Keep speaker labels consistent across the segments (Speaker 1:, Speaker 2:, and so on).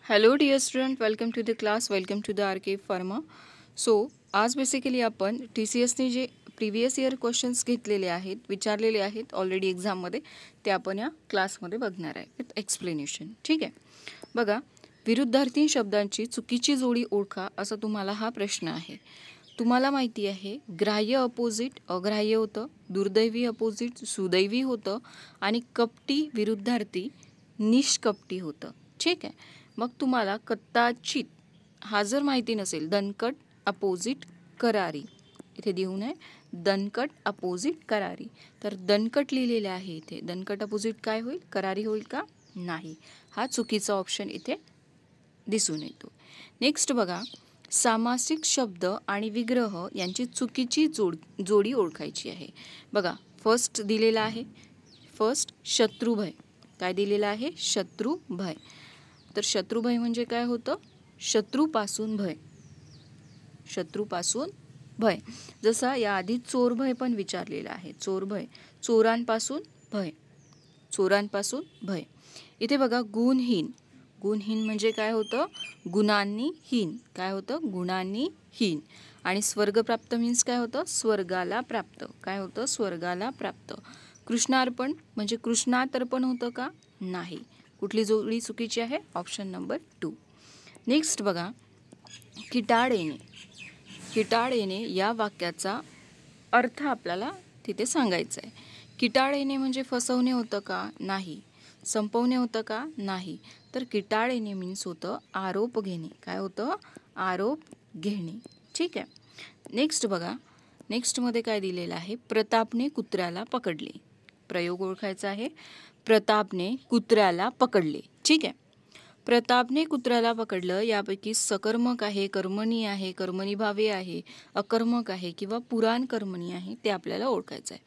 Speaker 1: Hello dear student, welcome to the class, welcome to the RK Pharma. So आज basically आपण TCSने जे previous year questions घेतलेले आहेत, विचारलेले आहेत ऑलरेडी एक्झाममध्ये, ते आपण या क्लासमध्ये बघणार आहे विथ एक्सप्लेनेशन. ठीक आहे. बघा, विरुद्धार्थी शब्दांची चुकीची जोडी ओळखा असा तुम्हाला हा प्रश्न आहे. तुम्हाला माहिती आहे ग्राह्य अपोजिट अग्राह्य होतं, दुर्दैवी अपोजिट सुदैवी होतं आणि कपटी विरुद्धार्थी निष्कपटी होतं. ठीक आहे. मग तुम्हाला कदाचित हा जर माहिती नसेल, दणकट अपोजिट करारी इथे देऊ नये, दणकट अपोजिट करारी, तर दणकट लिहिलेले आहे इथे. दणकट अपोजिट काय होईल? करारी होईल का? नाही, हा चुकीचा ऑप्शन इथे दिसून येतो. नेक्स्ट बघा, सामासिक शब्द आणि विग्रह यांची चुकीची जोडी ओळखायची आहे. बघा, फर्स्ट दिलेला आहे, फर्स्ट शत्रुभय. काय दिलेलं आहे? शत्रुभय. तर शत्रुभय म्हणजे काय होतं? शत्रूपासून भय, शत्रूपासून भय. जसा याआधी चोरभय पण विचारलेला आहे. चोरभय, चोरांपासून भय, चोरांपासून भय. इथे बघा, गुणहीन. गुणहीन म्हणजे काय होतं? गुणांनी हीन. काय होतं? गुणांनी हीन. आणि स्वर्गप्राप्त मीन्स काय होतं? स्वर्गाला प्राप्त. काय होतं? स्वर्गाला प्राप्त. कृष्णार्पण म्हणजे कृष्णात अर्पण होतं का? नाही. कुठली जोडी चुकीची आहे? Option number 2. नेक्स्ट बघा, किटाळेने. किटाळेने या वाक्याचा अर्थ आपल्याला तिथे सांगायचा आहे. किटाळेने म्हणजे फसवणे होतं का? नाही. संपवणे होतं का? नाही. तर किटाळेने मीन्स होतं आरोप घेणे. काय होतं? आरोप घेणे. ठीक आहे. नेक्स्ट बघा, नेक्स्टमध्ये काय दिलेलं आहे? प्रतापने कुत्र्याला पकडले. प्रयोग ओळखायचा आहे. प्रतापने कुत्र्याला पकडले. ठीक आहे. प्रतापने कुत्र्याला पकडलं यापैकी सकर्मक आहे, कर्मणी आहे, कर्मणी भावे आहे, अकर्मक आहे किंवा पुराण कर्मणी आहे, ते आपल्याला ओळखायचं आहे.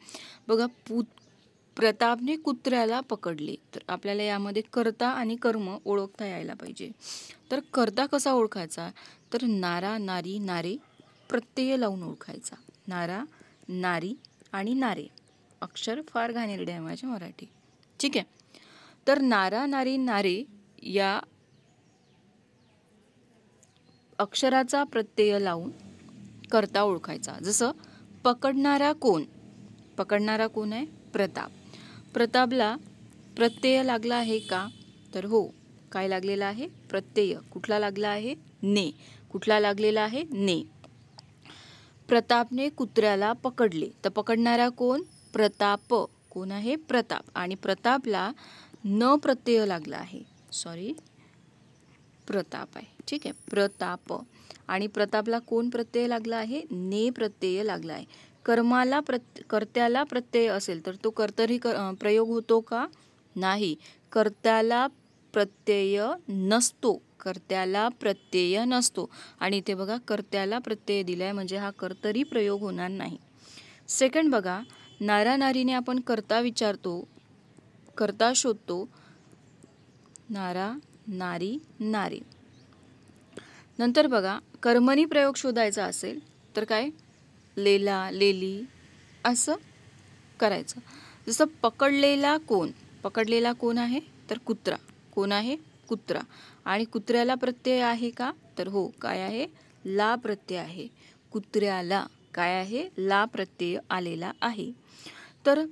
Speaker 1: बघा, प्रतापने कुत्र्याला पकडले, तर आपल्याला यामध्ये कर्ता आणि कर्म ओळखता यायला पाहिजे. तर कर्ता कसा ओळखायचा? तर नारा, नारी, नारे प्रत्यय लावून ओळखायचा. नारा, नारी आणि नारे. अक्षर फार घाणेरडे आहे माझ्या मराठी. ठीक आहे. तर नारा, नारी, नारे या अक्षराचा प्रत्यय लावून कर्ता ओळखायचा. जसं पकडणारा कोण? पकडणारा कोण आहे? प्रताप. प्रतापला प्रत्यय लागला आहे का? तर हो. काय लागलेला आहे? प्रत्यय. कुठला लागला आहे? ने. कुठला लागलेला आहे? ने. प्रतापने कुत्र्याला पकडले, तर पकडणारा कोण? प्रताप. कोण आहे? प्रताप. आणि प्रतापला न प्रत्यय लागला आहे. सॉरी, प्रताप आहे. ठीक आहे. प्रताप. आणि प्रतापला कोण प्रत्यय लागला आहे? ने प्रत्यय लागला आहे. कर्माला कर्त्याला प्रत्यय असेल तर तो कर्तरी प्रयोग होतो का? नाही. कर्त्याला प्रत्यय नसतो. कर्त्याला प्रत्यय नसतो. आणि इथे बघा, कर्त्याला प्रत्यय दिलाय म्हणजे हा कर्तरी प्रयोग होणार नाही. सेकंड बघा, नारा नारीने आपण कर्ता विचारतो, कर्ता शोधतो. नारा, नारी, नारे. नंतर बघा, कर्मणी प्रयोग शोधायचा असेल तर काय? लेला, लेली असं करायचं. जसं पकडलेला कोण? पकडलेला कोण आहे? तर कुत्रा. कोण आहे? कुत्रा. आणि कुत्र्याला प्रत्यय आहे का? तर हो. काय आहे? ला प्रत्यय आहे. कुत्र्याला काय आहे? ला प्रत्यय आलेला आहे. तर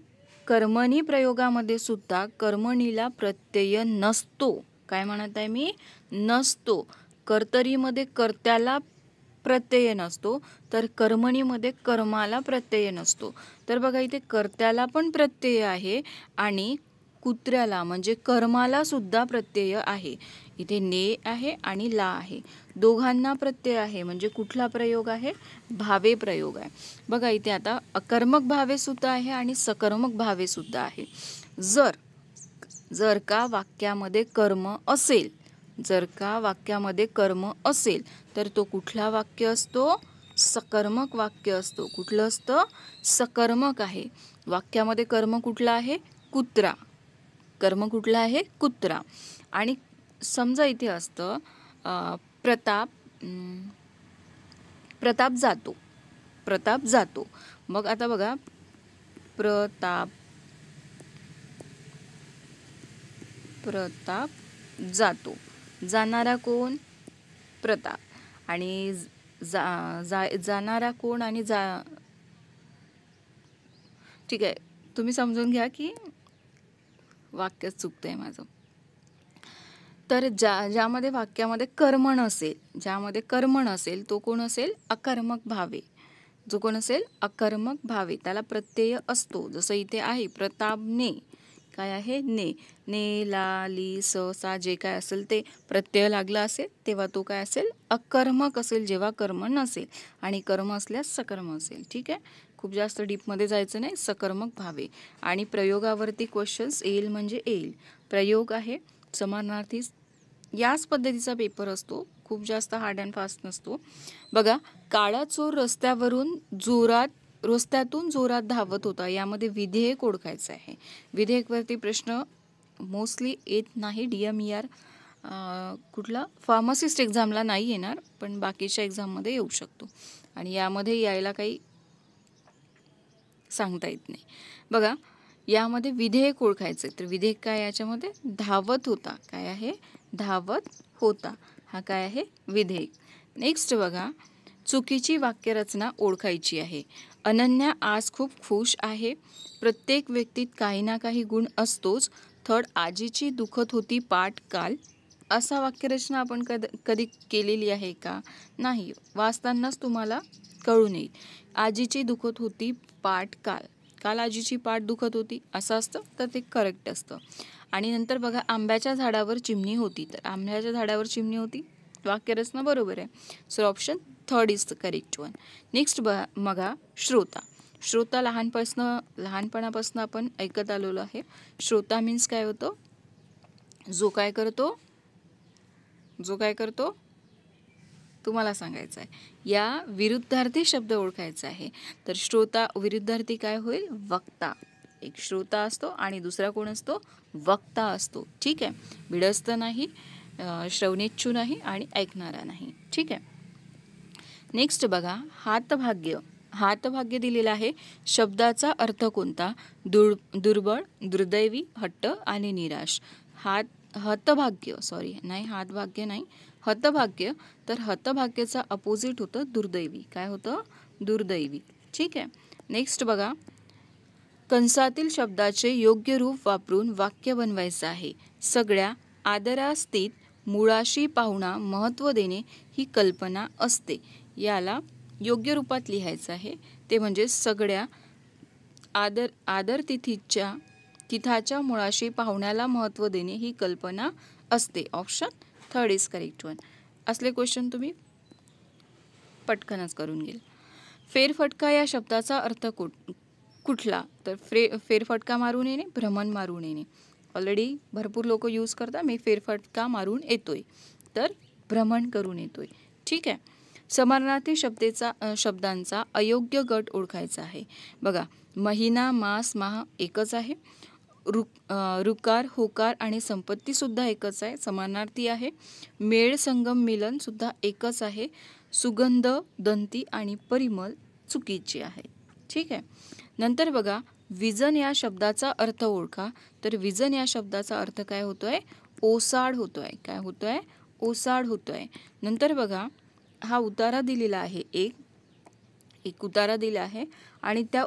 Speaker 1: कर्मणी प्रयोगामध्ये सुद्धा कर्मणीला प्रत्यय नसतो. काय म्हणत आहे मी? नसतो. कर्तरीमध्ये कर्त्याला प्रत्यय नसतो, तर कर्मणीमध्ये कर्माला प्रत्यय नसतो. तर बघा, इथे कर्त्याला पण प्रत्यय आहे आणि कुत्र्याला म्हणजे कर्माला सुद्धा प्रत्यय आहे. इथे ने आहे आणि ला आहे. दोघांना प्रत्यय आहे. म्हणजे कुठला प्रयोग आहे? भावे प्रयोग आहे. बघा, इथे आता अकर्मक भावे सुद्धा आहे आणि सकर्मक भावे सुद्धा आहे. जर का वाक्यामध्ये कर्म असेल, जर का वाक्यामध्ये कर्म असेल तर तो कुठला वाक्य असतो? सकर्मक वाक्य असतो. कुठलं असतं? सकर्मक आहे. वाक्यामध्ये कर्म कुठला आहे? कुत्रा. कर्म कुठला आहे? कुत्रा. आणि समजा इथे असतं प्रताप जातो. प्रताप जातो. मग आता बघा, प्रताप जातो. जाणारा कोण? प्रताप. आणि जाणारा कोण आणि ठीक आहे, तुम्ही समजून घ्या की वाक्य चुकतंय माझं. तर ज्यामध्ये वाक्यामध्ये कर्म नसेल तो कोण असेल? अकर्मक भावे. जो कोण असेल? अकर्मक भावे. त्याला प्रत्यय असतो. जसं इथे आहे प्रतापने, काय आहे? ने. ने, ला, ली, स, सा जे काय असेल ते प्रत्यय लागला असेल तेव्हा तो काय असेल? अकर्मक असेल, जेव्हा कर्म नसेल. आणि कर्म असल्यास सकर्म असेल. ठीक आहे, खूप जास्त डीपमध्ये जायचं नाही. सकर्मक भावे. आणि प्रयोगावरती क्वेश्चन्स येईल म्हणजे येईल. प्रयोग आहे, समानार्थी, याच पद्धतीचा पेपर असतो, खूप जास्त हार्ड अँड फास्ट नसतो. बघा, काळा चोर रस्त्यातून जोरात धावत होता. यामध्ये विधेयक ओळखायचं आहे. विधेयकवरती प्रश्न मोस्टली येत नाही. DMER कुठला फार्मासिस्ट एक्झामला नाही येणार, पण बाकीच्या एक्झाममध्ये येऊ शकतो. आणि यामध्ये यायला काही सांगता येत नाही. बघा, यामध्ये विधेयक ओळखायचं. तर विधेयक काय? याच्यामध्ये धावत होता. काय आहे? धावत होता. हा काय आहे? विधेयक. नेक्स्ट बघा, चुकीची वाक्यरचना ओळखायची आहे. अनन्या आज खूप खुश आहे. प्रत्येक व्यक्तीत काही ना काही गुण असतोच. थर्ड, आजीची दुखत होती पाठ काल. असा वाक्यरचना आपण कधी केलेली आहे का? नाही. वाचतानाच तुम्हाला कळून येईल. आजीची दुखत होती पाठ काल आजीची पाठ दुखत होती असं असतं, तर ते करेक्ट असतं. आणि नंतर बघा, आंब्याच्या झाडावर चिमणी होती. तर आंब्याच्या झाडावर चिमणी होती, वाक्यरचना बरोबर आहे. So option third is the correct one. Next बघा, श्रोता लहानपणापासून आपण ऐकत आलेलो आहे. श्रोता मीन्स काय होतं? जो काय करतो तुम्हाला सांगायचं आहे. या विरुद्धार्थी शब्द ओळखायचा आहे. तर श्रोता विरुद्धार्थी काय होईल? वक्ता. एक श्रोता असतो आणि दुसरा कोण असतो? वक्ता असतो. ठीक आहे, भिडस्त नाही, श्रवणेच्छू नाही आणि ऐकणारा नाही. ठीक आहे. नेक्स्ट बघा, हातभाग्य दिलेला आहे. शब्दाचा अर्थ कोणता? दुर्बळ, दुर्दैवी, हट्ट आणि निराश. हतभाग्य नाही, हतभाग्य. तर हतभाग्याचा अपोजिट होतं दुर्दैवी. काय होतं? दुर्दैवी. ठीक आहे. नेक्स्ट बघा, कंसातील शब्दाचे योग्य रूप वापरून वाक्य बनवायचं आहे. सगळ्या आदरास्थित मुळाशी पाहुणा महत्त्व देणे ही कल्पना असते. याला योग्य रूपात लिहायचं आहे. ते म्हणजे सगळ्या आदर तिथाच्या मुळाशी पाहुण्याला महत्त्व देणे ही कल्पना असते. Option third is correct one. असले क्वेश्चन तुम्ही पटकनच करून घेईल. फेरफटका या शब्दाचा अर्थ कुठला? तर फेरफटका मारून येणे, भ्रमण मारून येणे. ऑलरेडी भरपूर लोक यूज करतात. मी फेरफटका मारून येतोय, तर भ्रमण करून येतोय. ठीक आहे. समानार्थी शब्दांचा अयोग्य गट ओळखायचा आहे. बघा, महिना, मास, माह एकच आहे. रुकार, होकार आणि संपत्ती सुद्धा एकच आहे, समानार्थी आहे. मेळ, संगम, मिलन सुद्धा एकच आहे. सुगंध, दंती आणि परिमल चुकीचे आहे. ठीक आहे. नंतर बघा, विजन या शब्दाचा अर्थ ओळखा. तर विजन या शब्दाचा अर्थ काय होतोय? ओसाड होतोय. काय होतोय? ओसाड होतोय. नंतर बघा, हा उतारा दिलेला आहे. एक उतारा दिला आहे आणि त्या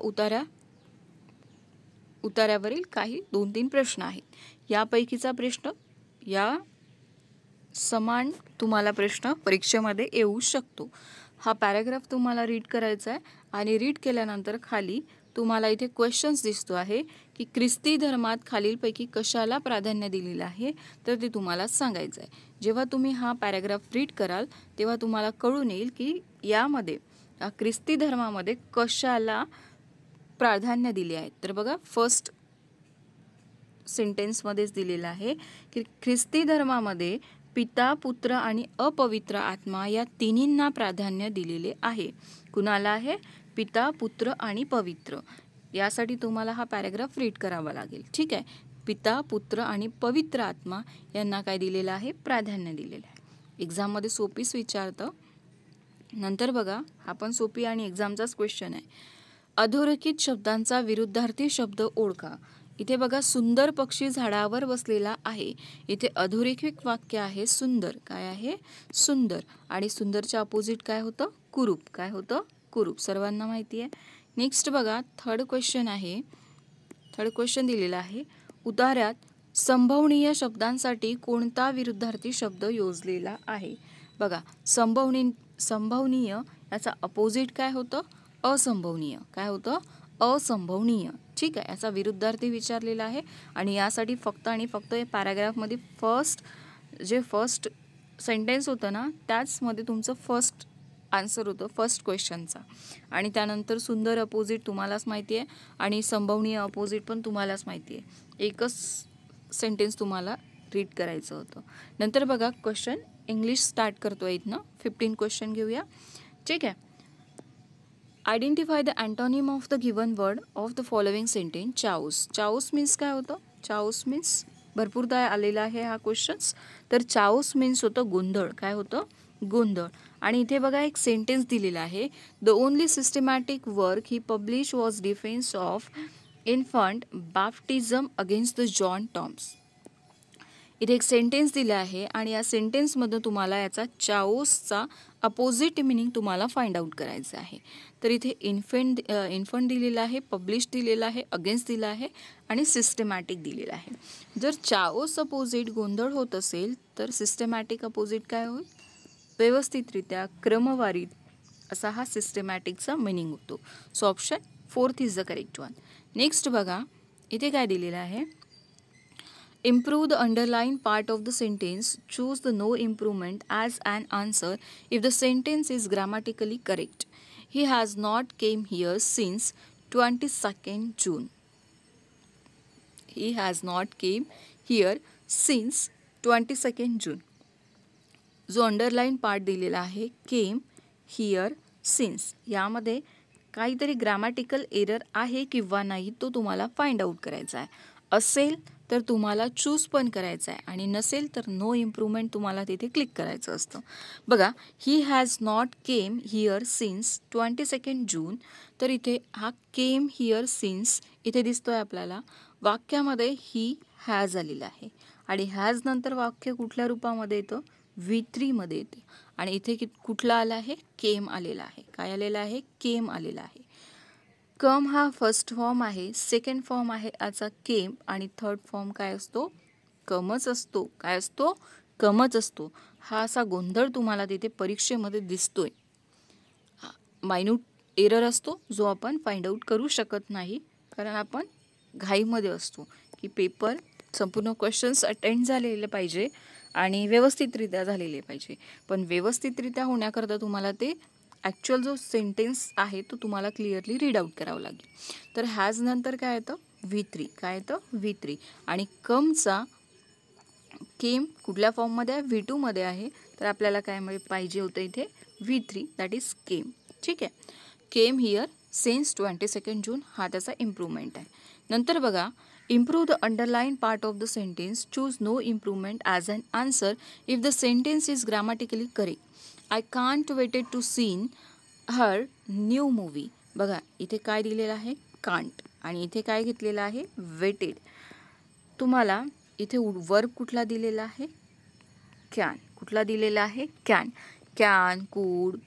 Speaker 1: उतार्यावरील काही 2-3 प्रश्न आहेत. यापैकीचा प्रश्न या समान तुम्हाला प्रश्न परीक्षेमध्ये येऊ शकतो. हा पॅराग्राफ तुम्हाला रीड करायचा आहे आणि रीड केल्यानंतर खाली तुम्हाला इथे क्वेश्चन्स दिसतो आहे की ख्रिस्ती धर्मात खालीलपैकी कशाला प्राधान्य दिलेलं आहे, तर ते तुम्हाला सांगायचं आहे. जेव्हा तुम्ही हा पॅराग्राफ रीड कराल तेव्हा तुम्हाला कळून येईल की यामध्ये ख्रिस्ती धर्मामध्ये कशाला प्राधान्य दिले आहे. तर बघा, फर्स्ट सेंटेन्समध्येच दिलेलं आहे की ख्रिस्ती धर्मामध्ये पिता, पुत्र आणि अपवित्र आत्मा या तिन्हींना प्राधान्य दिलेले आहे. कुणाला आहे? पिता, पुत्र आणि पवित्र. यासाठी तुम्हाला हा पॅराग्राफ रीड करावा लागेल. ठीक आहे. पिता, पुत्र आणि पवित्र आत्मा यांना काय दिलेलं आहे? प्राधान्य दिलेलं आहे. एक्झाममध्ये सोपीच विचारतं. नंतर बघा, हा पण सोपी आणि एक्झामचाच क्वेश्चन आहे. अधोरेखित शब्दांचा विरुद्धार्थी शब्द ओळखा. इथे बघा सुंदर पक्षी झाडावर बसलेला आहे. इथे अधोरेखित वाक्य आहे सुंदर. काय आहे? सुंदर. आणि सुंदरच्या अपोजिट काय होतं? कुरूप. काय होतं? कुरूप. सर्वांना माहिती आहे. नेक्स्ट बघा थर्ड क्वेश्चन आहे. थर्ड क्वेश्चन दिलेला आहे. उतार्यात संभवनीय शब्दांसाठी कोणता विरुद्धार्थी शब्द योजलेला आहे? बघा संभवनीय याचा अपोजिट काय होतं? असंभवनीय. काय होतं? असंभवनीय. ठीक आहे. याचा विरुद्धार्थी विचारलेला आहे आणि यासाठी फक्त आणि फक्त या पॅराग्राफमध्ये फर्स्ट सेंटेन्स होतं ना त्याचमध्ये तुमचं फर्स्ट आन्सर होतं फर्स्ट क्वेश्चनचा. आणि त्यानंतर सुंदर अपोजिट तुम्हालाच माहिती आहे आणि संभवनीय अपोजिट पण तुम्हालाच माहिती आहे. एकच सेंटेन्स तुम्हाला रीड करायचं होतं. नंतर बघा क्वेश्चन इंग्लिश स्टार्ट करतो इथनं. 15 क्वेश्चन घेऊया. ठीक आहे. Identify the antonym of the given word of the following sentence. Chaus. Chaus means काय होतं? चाऊस मीन्स भरपूरदा आलेला आहे हा क्वेश्चन्स. तर चाऊस मीन्स होतं गोंधळ. काय होतं? गोंधळ. आणि इथे बघा एक सेंटेन्स दिलेला आहे. The only systematic work he publish was defence of infant baptism against the John Toms. इथे एक सेंटेन्स दिला आहे आणि या सेंटेन्समधून तुम्हाला याचा चाओसचा अपोजिट मिनिंग तुम्हाला फाइंड आउट करायचं आहे. तर इथे इन्फंट दिलेला आहे, पब्लिश दिलेला आहे, अगेन्स्ट दिला आहे आणि सिस्टमॅटिक दिलेला आहे. जर चाओस अपोजिट गोंधळ होत असेल तर सिस्टमॅटिक अपोजिट काय होईल? व्यवस्थितरित्या क्रमवारीत असा हा सिस्टमॅटिकचा मिनिंग होतो. So option 4 is the correct one. Next बघा इथे काय दिलेलं आहे. Improve the underlined part of the sentence. Choose the no improvement as an answer if the sentence is grammatically correct. He has not came here since 22nd June. He has not came here since 22nd June. जो underline part दिलेला आहे केम here since यामध्ये काहीतरी grammatical error आहे किंवा नाही तो तुम्हाला फाइंड आउट करायचा आहे. असेल तर तुम्हाला चूज पण करायचं आहे आणि नसेल तर नो इम्प्रूव्हमेंट तुम्हाला तिथे क्लिक करायचं असतं. बघा he has not came here since 22nd जून. तर इथे हा केम हिअर सिन्स इथे दिसतोय आपल्याला. वाक्यामध्ये ही हॅज आलेला आहे आणि हॅज नंतर वाक्य कुठल्या रूपामध्ये येतं? V3 मध्ये येते आणि इथे कुठला आला आहे? केम आलेला आहे. काय आलेला आहे? केम आलेला आहे. कम हा फर्स्ट फॉर्म आहे, सेकंड फॉर्म आहे याचा केम आणि थर्ड फॉर्म काय असतो? कमच असतो. काय असतो? कमच असतो. हा असा गोंधळ तुम्हाला तिथे परीक्षेमध्ये दिसतोय. मायन्यूट एरर असतो जो आपण फाइंड आउट करू शकत नाही कारण आपण घाईमध्ये असतो की पेपर संपूर्ण क्वेश्चन्स अटेंड झालेले पाहिजे आणि व्यवस्थितरित्या झालेले पाहिजे. पण व्यवस्थितरित्या होण्याकरता तुम्हाला ते ॲक्च्युअल जो सेंटेन्स आहे तो तुम्हाला क्लिअरली रीड आउट करावं लागेल. तर हॅज नंतर काय येतं? V3. काय येतं? V3. आणि कमचा केम कुठल्या फॉर्ममध्ये आहे? V2 मध्ये आहे. तर आपल्याला काय पाहिजे होतं इथे? V3 that is came. ठीक आहे. केम हिअर सिन्स 22nd जून हा त्याचा इम्प्रूव्हमेंट आहे. नंतर बघा improve the underlined part of the sentence. Choose no improvement as an answer if the sentence is grammatically correct. I can't waited to see her new movie. बघा इथे काय दिलेलं आहे? कांट आणि इथे काय घेतलेलं आहे? वेटेड. तुम्हाला इथे वर्ब कुठला दिलेला आहे? कॅन. कुठला दिलेला आहे? कॅन. कॅन, कुड,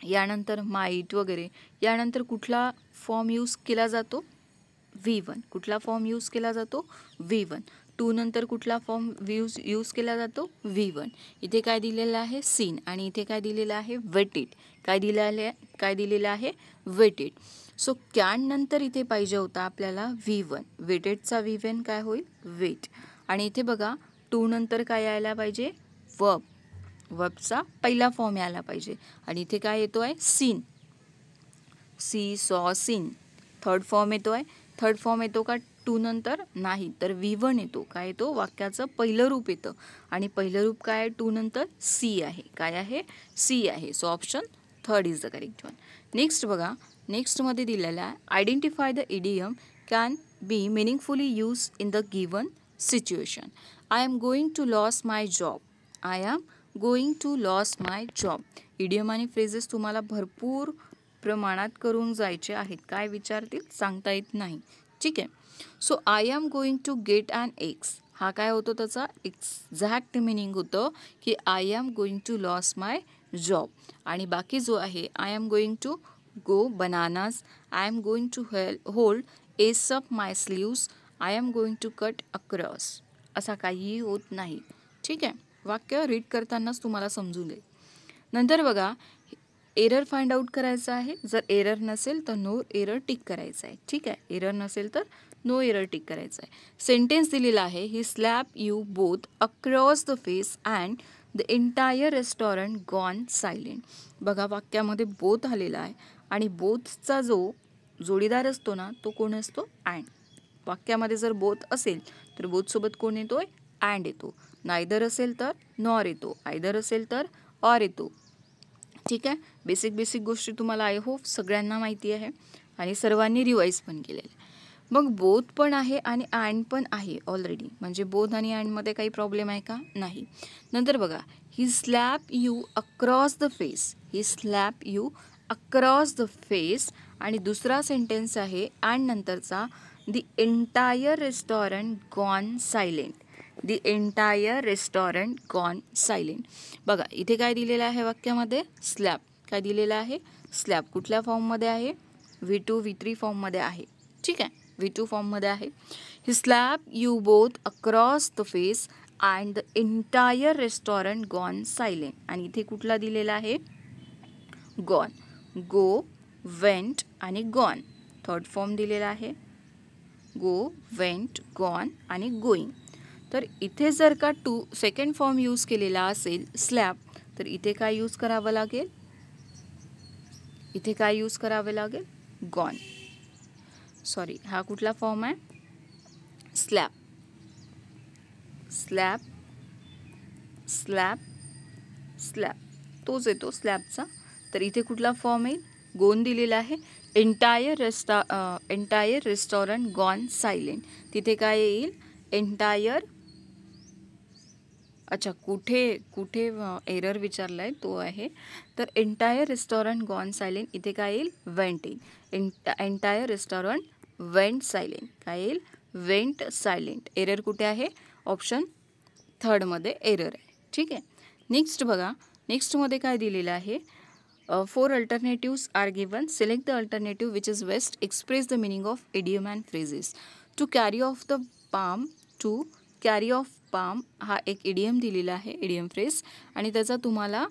Speaker 1: यानंतर माईट वगैरे. यानंतर कुठला फॉर्म यूज केला जातो? V1. कुठला फॉर्म यूज केला जातो? V1. टू नंतर कुठला फॉर्म यूज केला जातो? V1. इथे काय दिलेलं आहे? सीन आणि इथे काय दिलेलं आहे? वेटेड. काय दिलेलं आहे? वेटेड. सो कॅन नंतर इथे पाहिजे होता आपल्याला V1. वेटेडचा V1 काय होईल? वेट. आणि इथे बघा टू नंतर काय यायला पाहिजे? वर्ब. वर्बचा पहिला फॉर्म यायला पाहिजे आणि इथे काय येतोय? सीन. सी, सॉ, सीन. थर्ड फॉर्म येतोय. थर्ड फॉर्म येतो का टू नंतर? नाही. तर V1 येतो. काय येतो? वाक्याचं पहिलं रूप येतं आणि पहिलं रूप काय आहे? टू नंतर सी आहे. काय आहे? सी आहे. So option 3 is the correct one. Next बघा नेक्स्टमध्ये दिलेला आहे identify the idiom can be meaningfully use in the given situation. I am going to lose my job. I am going to lose my job. Idiom आणि phrases तुम्हाला भरपूर प्रमाणात करून जायचे आहेत. काय विचारतील? सांगता येत नाही. ठीक आहे. So I am going to get an eggs, हा काय होतो त्याचा एक्झॅक्ट मिनिंग होतं की I am going to lose my job. आणि बाकी जो आहे I am going to go bananas, I am going to hold ace up my sleeves, I am going to cut across, असा काहीही होत नाही. ठीक आहे, वाक्य रीड करतानाच तुम्हाला समजून येईल. नंतर बघा, एरर फाइंड आउट करायचं आहे. जर एरर नसेल तर नो एरर टिक करायचं आहे. ठीक आहे, एरर नसेल तर नो एरर टिक करायचं आहे. सेंटेन्स दिलेला आहे, he slap you both across the face and the entire restaurant gone silent. बघा, वाक्यामध्ये बोथ आलेला आहे आणि बोथचा जो जोडीदार असतो ना तो कोण असतो? अँड. वाक्यामध्ये जर बोथ असेल तर बोथसोबत कोण येतोय? अँड येतो. नायदर असेल तर नॉर येतो. आयदर असेल तर ऑर येतो. ठीक आहे, बेसिक गोष्टी तुम्हाला आय होप सगळ्यांना माहिती आहे आणि सर्वांनी रिवाईज पण केलेलं आहे. मग बोथ पण आहे आणि अँड पण आहे ऑलरेडी, म्हणजे बोथ आणि अँडमध्ये काही प्रॉब्लेम आहे का? नाही. नंतर बघा, he slap you across the face, he slap you across the face, आणि दुसरा सेंटेन्स आहे अँड नंतरचा, the entire restaurant gone silent, the entire restaurant gone silent. बघा, इथे काय दिलेलं आहे वाक्यामध्ये? स्लॅब. काय दिलेलं आहे? स्लॅब. कुठल्या फॉर्ममध्ये आहे? V2 V3 फॉर्ममध्ये आहे. ठीक आहे, V2 फॉर्ममध्ये आहे. He slab you both across the face and the entire restaurant gone silent. आणि इथे कुठला दिलेला आहे? गॉन. गो, वेंट आणि गॉन. थर्ड फॉर्म दिलेला आहे. गो, वेंट, गॉन आणि गोईंग. तर इथे जर का सेकंड फॉर्म यूज केलेला असेल स्लॅब, तर इथे काय यूज करावं लागेल? इथे काय यूज करावे लागेल? गॉन. सॉरी, हा कुठला फॉर्म आहे? स्लॅब. स्लॅब, स्लॅब, स्लॅब, तोच येतो स्लॅबचा. तर इथे कुठला फॉर्म येईल? गोन दिलेला आहे. Entire restaurant gone silent. तिथे काय येईल? एंटायर. अच्छा, कुठे एरर विचारला आहे तो आहे. तर एंटायर रेस्टॉरंट गॉन सायलेंट, इथे काय येईल? वेंट येईल. Entire restaurant went silent. काय येईल? Went silent. एरर कुठे आहे? ऑप्शन थर्डमध्ये एरर आहे. ठीक आहे, नेक्स्ट बघा, नेक्स्टमध्ये काय दिलेलं आहे? 4 alternatives are given. Select the alternative which is best. Express the meaning of idiom and phrases. To carry off the palm. To carry off palm हा एक इडियम दिलेला आहे, इडियम फ्रेज, आणि त्याचा तुम्हाला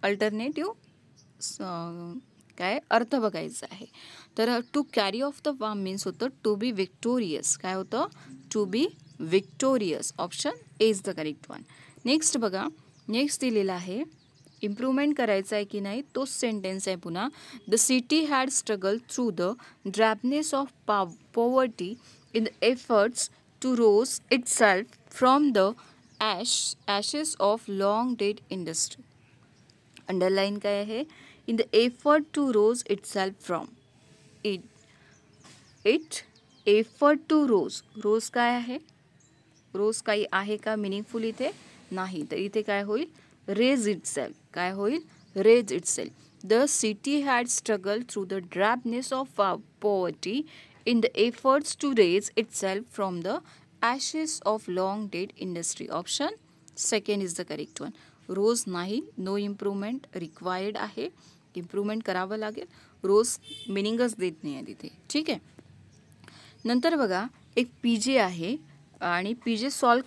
Speaker 1: अल्टरनेटिव्ह काय अर्थ बघायचा आहे. तर to carry off the palm means होतं टू बी विक्टोरियस. काय होतं? To be victorious. Option A is the correct one. Next बघा, नेक्स्ट दिलेला आहे, इम्प्रूव्हमेंट करायचं आहे की नाही तोच सेंटेन्स आहे पुन्हा. The city had struggle through the drabness of poverty in the efforts to rose itself from the ashes of long dead industry. Underline काय आहे? In the effort to rose itself from it effort to rose. Rose काय आहे? रोज काही आहे का meaningful इथे? नाही. तर इथे काय होईल? Raise itself. काय होईल? Raise itself. The city had struggle through the drabness of poverty in the efforts to raise itself from the ashes of long dead industry. Option second is the correct one. Rose नाही, no improvement required आहे. Improvement करावं लागेल. रोज मिनिंगच देत नाही आहे तिथे. ठीक आहे, नंतर बघा, एक PJ आहे आणि PJ सॉल्व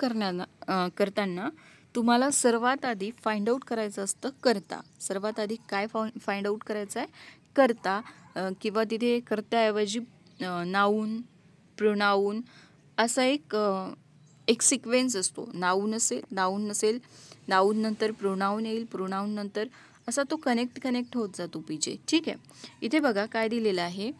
Speaker 1: करताना तुम्हाला सर्वात आधी फाइंड आउट करायचं असतं करता. सर्वात आधी काय फाइंड आउट करायचं आहे? करता, किंवा तिथे कर्त्याऐवजी नाऊन, प्रोनाऊन असा एक सिक्वेन्स असतो. नाऊन नसेल नाऊन नंतर प्रोनाऊन येईल, प्रोनाऊन नंतर असा तो कनेक्ट होत जातो PJ. ठीक आहे, इथे बघा काय दिलेलं आहे?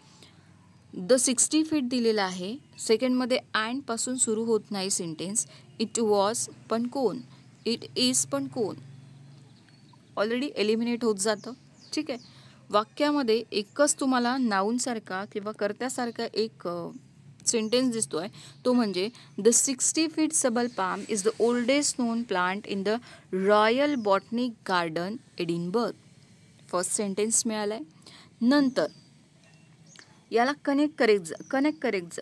Speaker 1: द 60 feet दिलेला आहे. सेकंडमध्ये अँड पासून सुरू होत नाही सेंटेन्स. इट वॉज पण कोण? इट इज पण कोण? ऑलरेडी एलिमिनेट होत जातं. ठीक आहे, वाक्यामध्ये एकच तुम्हाला नाऊनसारखा किंवा कर्त्यासारखा एक सेंटेन्स दिसतो आहे, तो म्हणजे द 60 feet सबल palm is the oldest non plant in the royal botanic garden Edinburgh. First sentence मिळाला आहे. नंतर याला कनेक्ट करेक्ट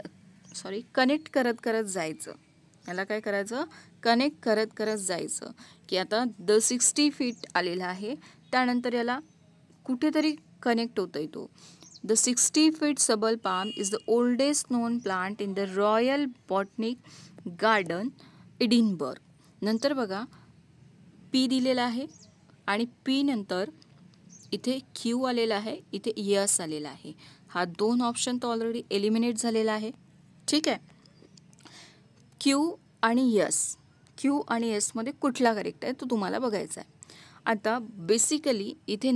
Speaker 1: कनेक्ट करत करत जायचं. याला काय करायचं, कनेक्ट करत करत जायचं. की आता द 60 फीट आलेला आहे, त्यानंतर याला कुठेतरी कनेक्ट होतोय तो. द 60 फीट सबल palm is the oldest non plant in the royal botanic garden Edinburgh. नंतर बघा पी दिलेला आहे आणि पी नंतर इथे क्यू आलेला आहे, इथे यस आलेला आहे. हा 2 ऑप्शन तर ऑलरेडी एलिमिनेट झालेला आहे. ठीक आहे. क्यू आणि यसमध्ये कुठला करेक्ट आहे तो तुम्हाला बघायचा आहे. आता बेसिकली इथे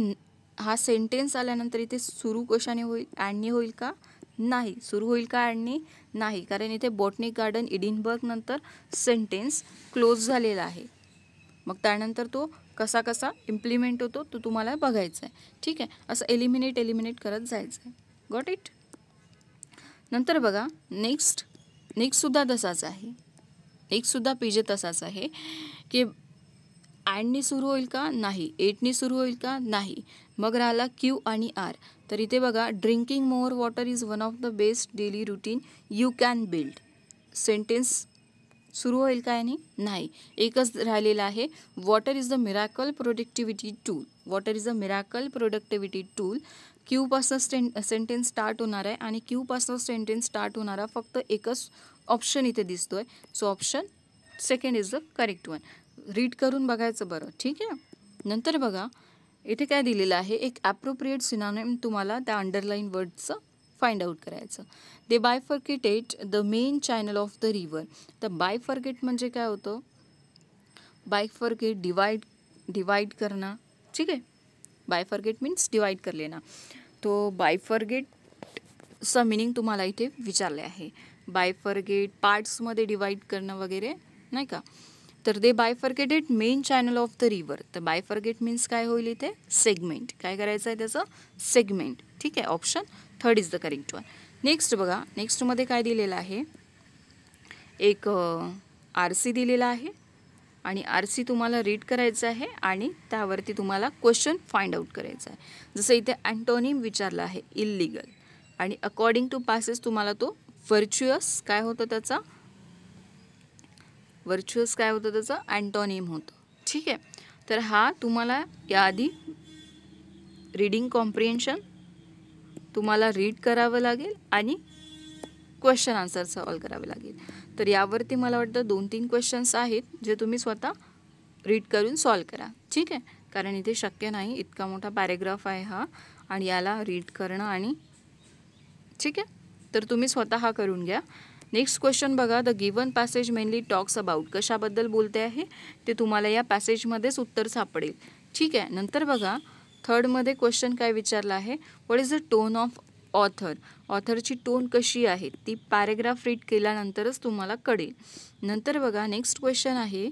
Speaker 1: हा सेंटेन्स आल्यानंतर इथे सुरू कशाने होईल, ॲडने होईल का, नाही. सुरू होईल का ॲडने, नाही, कारण इथे बॉटनिक गार्डन एडिनबर्ग नंतर सेंटेन्स क्लोज झालेला आहे. मग त्यानंतर तो कसा कसा इम्प्लिमेंट होतो तो तुम्हाला बघायचा आहे. ठीक आहे. असं एलिमिनेट करत जायचं आहे. Got it. नंतर बघा नेक्स्टसुद्धा तसाच आहे. नेक्स्टसुद्धा पीजे तसाच आहे की ॲडनी सुरू होईल का, नाही. एटनी सुरू होईल का, नाही. मग राहिला क्यू आणि आर. तर इथे बघा drinking more water is one of the best daily routine you can build. Sentence सुरू होईल का याने, नाही. एकच राहिलेला आहे. Water is the miracle productivity tool. Water is the miracle productivity tool. क्यूपासून सेंटेन्स स्टार्ट होणार आहे आणि क्यूपासून सेंटेन्स स्टार्ट होणारा फक्त एकच ऑप्शन इथे दिसतोय. So option second is the correct one. Read करून बघायचं बरं. ठीक आहे. नंतर बघा इथे काय दिलेलं आहे, एक ॲप्रोप्रिएट सिनॉनिम तुम्हाला त्या अंडरलाईन वर्डचं फाइंड आउट करायचं. They bifurcated the main channel of the river. तर बायफर्केट म्हणजे काय होतं, बायफर्केट डिवाइड करणं. ठीक आहे. बायफर्केट मीन्स डिवाइड कर लेना. तो बायफर्केटचा मिनिंग तुम्हाला इथे विचारले आहे. बायफर्केट पार्ट्समध्ये डिवाइड करणं वगैरे, नाही का. तर they bifurcated main channel of the river. तर बायफर्केट मीन्स काय होईल इथे, सेगमेंट. काय करायचं आहे त्याचं, सेगमेंट. ठीक आहे. Option third is the correct one. Next बघा, नेक्स्टमध्ये काय दिलेलं आहे, एक RC दिलेला आहे आणि RC तुम्हाला रीड करायचं आहे आणि त्यावरती तुम्हाला क्वेश्चन फाइंड आउट करायचा आहे. जसं इथे अँटोनिम विचारला आहे इल्लीगल आणि अकॉर्डिंग टू पॅसेज तुम्हाला तो व्हर्च्युअस काय होतं त्याचा, व्हर्च्युअस काय होतं त्याचं अँटोनिम होतं. ठीक आहे. तर हा तुम्हाला याआधी रीडिंग कॉम्प्रिहेन्शन तुम्हाला रीड करावं लागेल आणि क्वेश्चन आन्सर सॉल्व करावे लागेल. तर यावरती मला वाटतं 2-3 क्वेश्चन्स आहेत जे तुम्ही स्वतः रीड करून सॉल्व करा. ठीक आहे. कारण इथे शक्य नाही, इतका मोठा पॅरेग्राफ आहे हा आणि याला रीड करणं आणि ठीक आहे. तर तुम्ही स्वतः करून घ्या. नेक्स्ट क्वेश्चन बघा, the given passage mainly talks about. कशाबद्दल बोलते आहे ते तुम्हाला या पॅसेजमध्येच उत्तर सापडेल. ठीक आहे. नंतर बघा थर्डमध्ये क्वेश्चन काय विचारला आहे, what is the tone of author. ऑथरची टोन कशी आहे ती पॅरेग्राफ रीड केल्यानंतरच तुम्हाला कळेल. नंतर बघा नेक्स्ट क्वेश्चन आहे,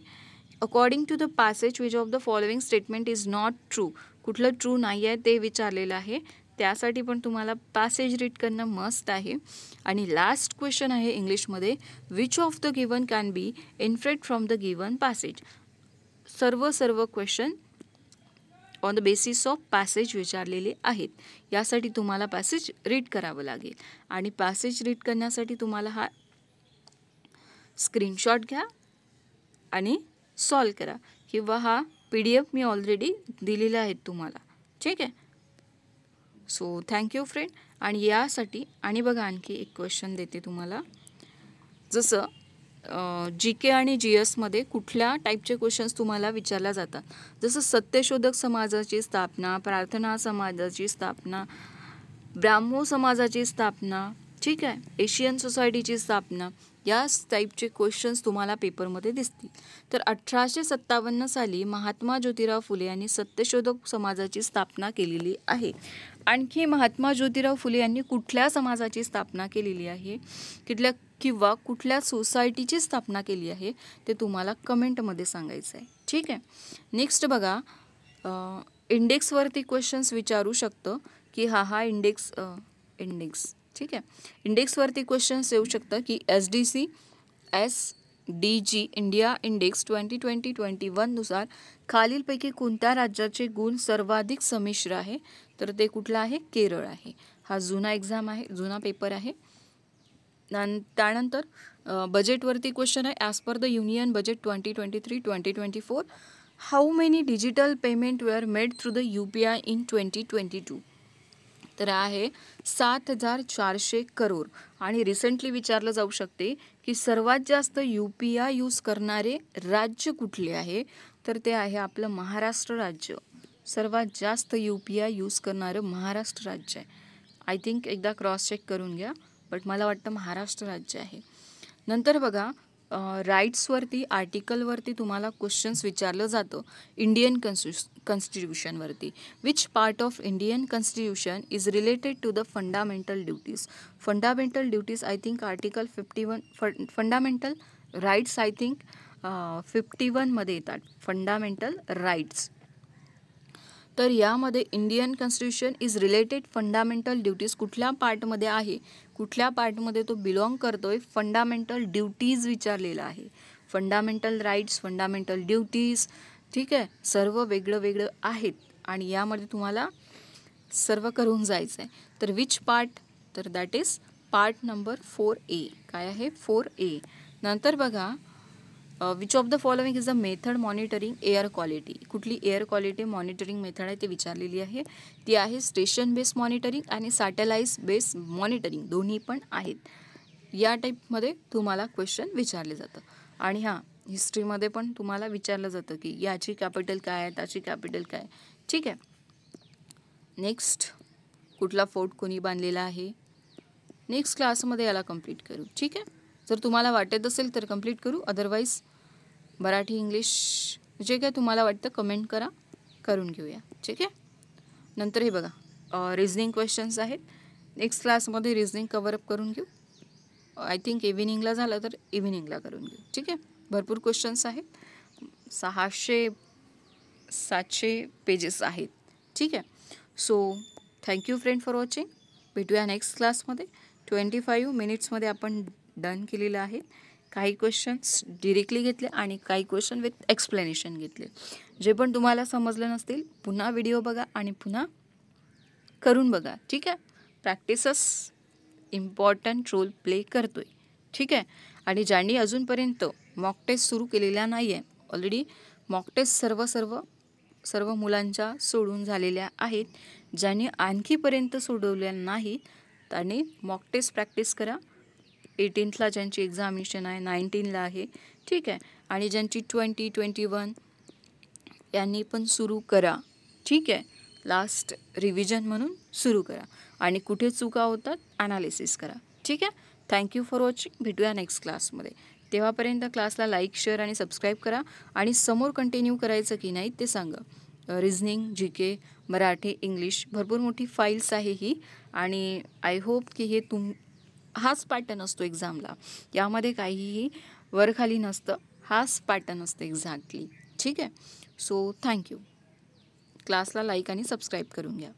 Speaker 1: according to the passage which of the following statement is not true. कुठलं ट्रू नाही आहे ते विचारलेलं आहे. त्यासाठी पण तुम्हाला पॅसेज रीड करणं मस्ट आहे. आणि लास्ट क्वेश्चन आहे इंग्लिशमध्ये, which of the given can be inferred from the given passage. सर्व question on the basis of passage विचारलेले आहेत. यासाठी तुम्हाला पॅसेज रीड करावं लागेल आणि पॅसेज रीड करण्यासाठी तुम्हाला हा स्क्रीनशॉट घ्या आणि सॉल्व करा किंवा हा PDF मी ऑलरेडी दिलेला आहे तुम्हाला. ठीक आहे. So thank you friend. आणि यासाठी आणि बघा आणखी एक क्वेश्चन देते तुम्हाला, जसं GK आणि GSमध्ये कुठल्या टाईपचे क्वेश्चन्स तुम्हाला विचारल्या जातात. जसं सत्यशोधक समाजाची स्थापना, प्रार्थना समाजाची स्थापना, ब्राह्मो समाजाची स्थापना, ठीक आहे, एशियन सोसायटीची स्थापना, या टाईपचे क्वेश्चन्स तुम्हाला पेपरमध्ये दिसतील. तर 1857 साली महात्मा ज्योतिराव फुले यांनी सत्यशोधक समाजाची स्थापना केलेली आहे. आणखी महात्मा ज्योतिराव फुले यांनी कुठल्या समाजाची स्थापना केलेली आहे, किंवा कुठल्या सोसायटीची स्थापना केली आहे ते तुम्हाला कमेंटमध्ये सांगायचं आहे. ठीक आहे. नेक्स्ट बघा, इंडेक्सवरती क्वेश्चन्स विचारू शकतं की हा इंडेक्स ठीक आहे, इंडेक्सवरती क्वेश्चन्स येऊ शकतं की SDC SDG इंडिया इंडेक्स 2020-21 नुसार खालीलपैकी कोणत्या राज्याचे गुण सर्वाधिक संमिश्र आहे. तर ते कुठलं आहे, केरळ आहे. हा जुना पेपर आहे. त्यानंतर बजेटवरती क्वेश्चन आहे. As per the union budget 2023-2024 how many digital payment were made through the UPI in 2022. तर आहे 7,400 करोड. आणि रिसेंटली विचारलं जाऊ शकते की सर्वात जास्त UPI यूज करणारे राज्य कुठले आहे, तर ते आहे आपलं महाराष्ट्र राज्य. सर्वात जास्त UPI यूज करणारं महाराष्ट्र राज्य आहे. आय थिंक एकदा क्रॉस चेक करून घ्या, बट मला वाटतं महाराष्ट्र राज्य आहे. नंतर बघा, राईट्सवरती आर्टिकलवरती तुम्हाला क्वेश्चन्स विचारलं जातं. इंडियन कॉन्स्टिट्यूशनवरती which part of Indian constitution is related to the fundamental duties. Fundamental duties I think article 51. Fundamental rights I think 51मध्ये येतात फंडामेंटल राईट्स. तर यामध्ये Indian constitution is related fundamental duties कुठल्या पार्टमध्ये आहे, कुठल्या पार्टमध्ये तो बिलॉंग करतोय, फंडामेंटल ड्युटीज विचारलेला आहे. फंडामेंटल राईट्स, फंडामेंटल ड्युटीज, ठीक आहे, सर्व वेगळं वेगळं आहेत आणि यामध्ये तुम्हाला सर्व करून जायचं आहे. तर विच पार्ट, तर that is part number 4A. काय आहे 4A. नंतर बघा, which of the following is a method monitoring air quality. कुठली एअर क्वालिटी मॉनिटरिंग मेथड आहे ते विचारलेली आहे. ती आहे स्टेशन बेस मॉनिटरिंग आणि सॅटेलाईट बेस मॉनिटरिंग, दोन्ही पण आहेत. या टाईपमध्ये तुम्हाला क्वेश्चन विचारले जातं. आणि हां, हिस्ट्रीमध्ये पण तुम्हाला विचारलं जातं की याची कॅपिटल काय आहे, त्याची कॅपिटल काय, ठीक आहे. नेक्स्ट, कुठला फोर्ट कोणी बांधलेला आहे, नेक्स्ट क्लासमध्ये याला कंप्लीट करू, ठीक आहे. जर तुम्हाला वाटत असेल तर कंप्लीट करू, अदरवाईज मराठी इंग्लिश जे काय तुम्हाला वाटतं कमेंट करा, करून घेऊया, ठीक आहे. नंतर हे बघा, रिझनिंग क्वेश्चन्स आहेत. नेक्स्ट क्लासमध्ये रिझनिंग कवरअप करून घेऊ. आय थिंक इव्हिनिंगला झालं तर इव्हिनिंगला करून घेऊ, ठीक आहे. भरपूर क्वेश्चन्स आहेत, 600-700 पेजेस आहेत, ठीक आहे. So thank you friend for watching. भेटूया नेक्स्ट क्लासमध्ये. 25 मिनिट्समध्ये आपण डन केलेलं आहे. काही क्वेश्चन्स डिरेक्टली घेतले आणि काही क्वेश्चन विथ एक्सप्लेनेशन घेतले. जे पण तुम्हाला समजलं नसतील पुन्हा व्हिडिओ बघा आणि पुन्हा करून बघा, ठीक आहे. प्रॅक्टिसच इम्पॉर्टंट रोल प्ले करतोय, ठीक आहे. आणि ज्यांनी अजूनपर्यंत मॉक टेस्ट सुरू केलेल्या नाही आहे, ऑलरेडी मॉक टेस्ट सर्व मुलांच्या सोडून झालेल्या आहेत. ज्यांनी आणखीपर्यंत सोडवल्या नाही त्यांनी मॉक टेस्ट प्रॅक्टिस करा. 18ला ज्यांची एक्झामिनेशन आहे, 19ला आहे, ठीक आहे. आणि ज्यांची 20-21 यांनी पण सुरू करा, ठीक आहे. लास्ट रिव्हिजन म्हणून सुरू करा आणि कुठे चुका होतात ॲनालिसिस करा, ठीक आहे. Thank you for watching. भेटूया नेक्स्ट क्लासमध्ये. तेव्हापर्यंत क्लासला लाईक, शेअर आणि सबस्क्राईब करा. आणि समोर कंटिन्यू करायचं की नाही ते सांगा. रिझनिंग, GK, मराठी, इंग्लिश भरपूर मोठी फाईल्स आहे ही. आणि आय होप की हे हाच पॅटर्न असतो एक्झामला, यामध्ये काहीही वरखाली नसतं, हाच पॅटर्न असतं एक्झॅक्टली, ठीक आहे. So thank you. क्लासला लाईक आणि सबस्क्राईब करून घ्या.